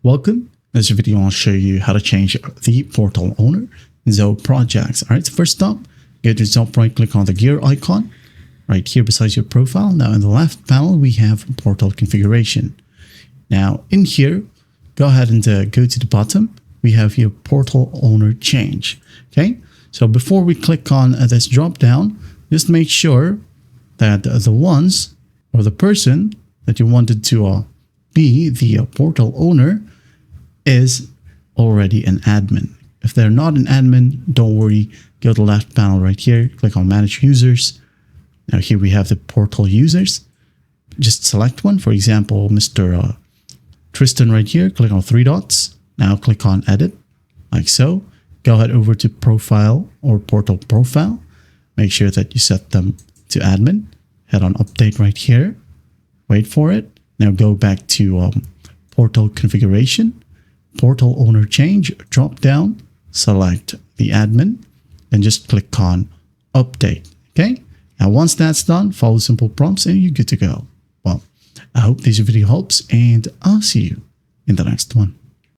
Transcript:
Welcome. In this video, I'll show you how to change the portal owner in Zoho Projects. All right, so first up, go to top right, click on the gear icon right here beside your profile. Now in the left panel, we have portal configuration. Now in here, go ahead and go to the bottom. We have your portal owner change. Okay, so before we click on this drop down, just make sure that the ones or the person that you wanted to be the portal owner is already an admin. If they're not an admin, don't worry. Go to the left panel right here, click on manage users. Now here we have the portal users. Just select one, for example, Mr. Tristan right here, click on three dots. Now click on edit, like so. Go ahead over to profile or portal profile. Make sure that you set them to admin. Head on update right here. Wait for it. Now go back to portal configuration. Portal owner change, drop down, select the admin, and just click on update. Okay. Now, once that's done, follow simple prompts and you're good to go. Well, I hope this video helps and I'll see you in the next one.